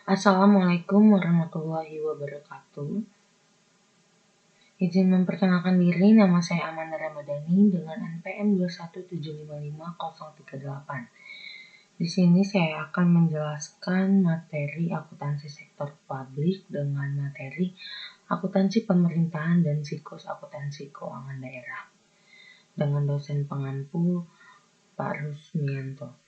Assalamualaikum warahmatullahi wabarakatuh. Izin memperkenalkan diri, nama saya Amanda Ramadhani dengan NPM 217550038. Di sini saya akan menjelaskan materi akuntansi sektor publik dengan materi akuntansi pemerintahan dan siklus akuntansi keuangan daerah dengan dosen pengampu Pak Rusmianto.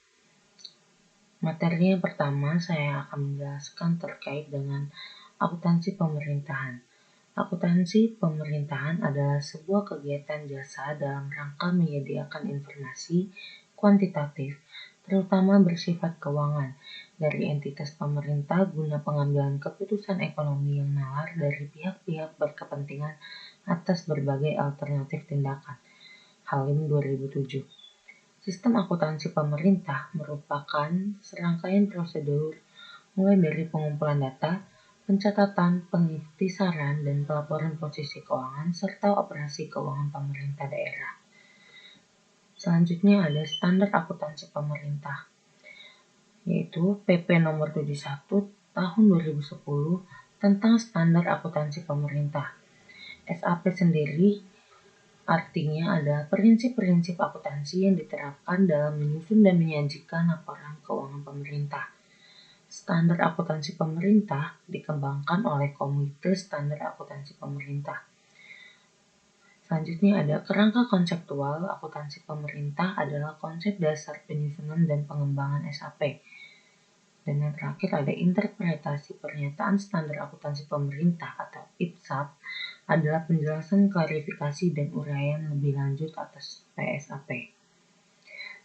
Materi yang pertama saya akan menjelaskan terkait dengan akuntansi pemerintahan. Akuntansi pemerintahan adalah sebuah kegiatan jasa dalam rangka menyediakan informasi kuantitatif, terutama bersifat keuangan, dari entitas pemerintah guna pengambilan keputusan ekonomi yang nalar dari pihak-pihak berkepentingan atas berbagai alternatif tindakan. Halim 2007. Sistem akuntansi pemerintah merupakan serangkaian prosedur mulai dari pengumpulan data, pencatatan, pengiktisaran, dan pelaporan posisi keuangan serta operasi keuangan pemerintah daerah. Selanjutnya ada standar akuntansi pemerintah, yaitu PP nomor 71 tahun 2010 tentang standar akuntansi pemerintah. SAP sendiri artinya ada prinsip-prinsip akuntansi yang diterapkan dalam menyusun dan menyajikan laporan keuangan pemerintah. Standar akuntansi pemerintah dikembangkan oleh Komite Standar Akuntansi Pemerintah. Selanjutnya ada kerangka konseptual akuntansi pemerintah adalah konsep dasar penyusunan dan pengembangan SAP. Dan yang terakhir ada interpretasi pernyataan standar akuntansi pemerintah atau IPSAP adalah penjelasan, klarifikasi, dan uraian lebih lanjut atas PSAP.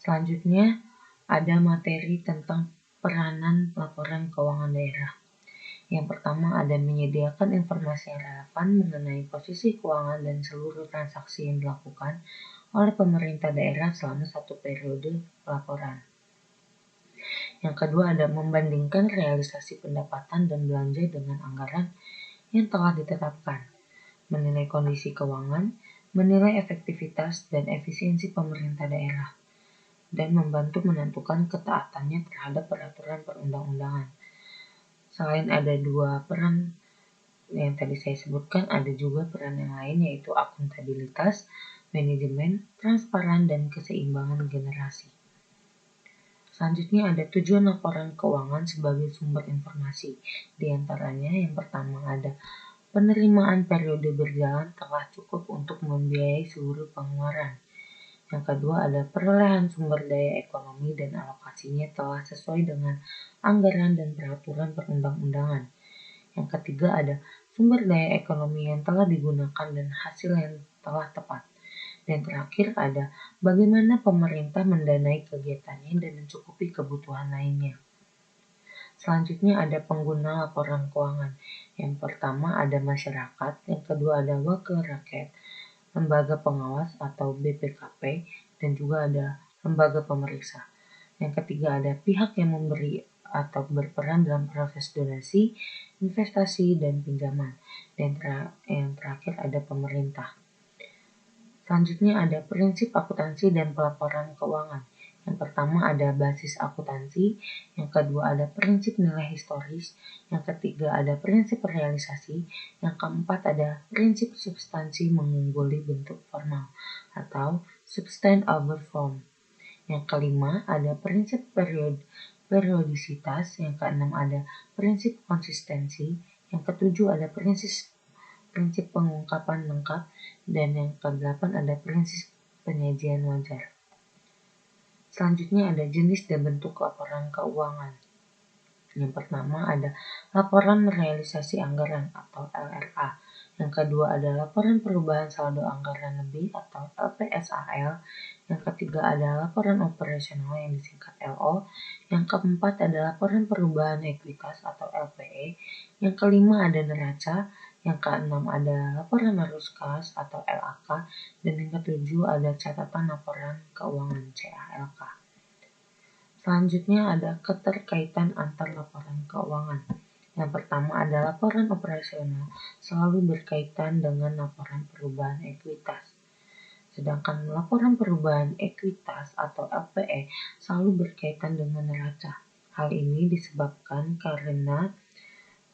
Selanjutnya ada materi tentang peranan laporan keuangan daerah. Yang pertama ada menyediakan informasi yang relevan mengenai posisi keuangan dan seluruh transaksi yang dilakukan oleh pemerintah daerah selama satu periode laporan. Yang kedua ada membandingkan realisasi pendapatan dan belanja dengan anggaran yang telah ditetapkan, menilai kondisi keuangan, menilai efektivitas dan efisiensi pemerintah daerah, dan membantu menentukan ketaatannya terhadap peraturan perundang-undangan. Selain ada dua peran yang tadi saya sebutkan, ada juga peran yang lain yaitu akuntabilitas, manajemen, transparan, dan keseimbangan generasi. Selanjutnya ada tujuan laporan keuangan sebagai sumber informasi. Di antaranya yang pertama ada penerimaan periode berjalan telah cukup untuk membiayai seluruh pengeluaran. Yang kedua ada perolehan sumber daya ekonomi dan alokasinya telah sesuai dengan anggaran dan peraturan perundang-undangan. Yang ketiga ada sumber daya ekonomi yang telah digunakan dan hasil yang telah tepat. Dan terakhir ada bagaimana pemerintah mendanai kegiatannya dan mencukupi kebutuhan lainnya. Selanjutnya ada pengguna laporan keuangan. Yang pertama ada masyarakat, yang kedua ada wakil rakyat, lembaga pengawas atau BPKP, dan juga ada lembaga pemeriksa. Yang ketiga ada pihak yang memberi atau berperan dalam proses donasi, investasi, dan pinjaman. Dan yang terakhir ada pemerintah. Selanjutnya ada prinsip akuntansi dan pelaporan keuangan. Yang pertama ada basis akuntansi, yang kedua ada prinsip nilai historis, yang ketiga ada prinsip realisasi, yang keempat ada prinsip substansi mengungguli bentuk formal atau substance over form. Yang kelima ada prinsip periodisitas, yang keenam ada prinsip konsistensi, yang ketujuh ada prinsip pengungkapan lengkap, dan yang kedelapan ada prinsip penyajian wajar. Selanjutnya ada jenis dan bentuk laporan keuangan. Yang pertama ada laporan realisasi anggaran atau LRA. Yang kedua ada laporan perubahan saldo anggaran lebih atau LPSAL. Yang ketiga ada laporan operasional yang disingkat LO. Yang keempat ada laporan perubahan ekuitas atau LPE. Yang kelima ada neraca. Yang keenam ada laporan arus kas atau LAK. Dan yang ketujuh ada catatan laporan keuangan CALK. Selanjutnya ada keterkaitan antar laporan keuangan. Yang pertama ada laporan operasional selalu berkaitan dengan laporan perubahan ekuitas. Sedangkan laporan perubahan ekuitas atau LPE selalu berkaitan dengan neraca. Hal ini disebabkan karena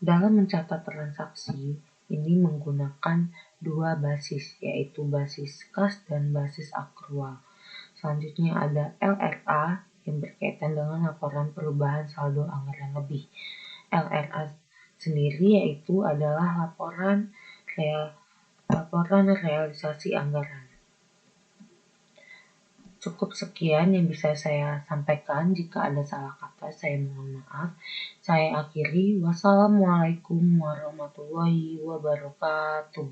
dalam mencatat transaksi ini menggunakan dua basis, yaitu basis kas dan basis akrual. Selanjutnya ada LRA yang berkaitan dengan laporan perubahan saldo anggaran lebih. LRA sendiri yaitu adalah laporan realisasi anggaran. Cukup sekian yang bisa saya sampaikan. Jika ada salah kata, saya mohon maaf. Saya akhiri. Wassalamualaikum warahmatullahi wabarakatuh.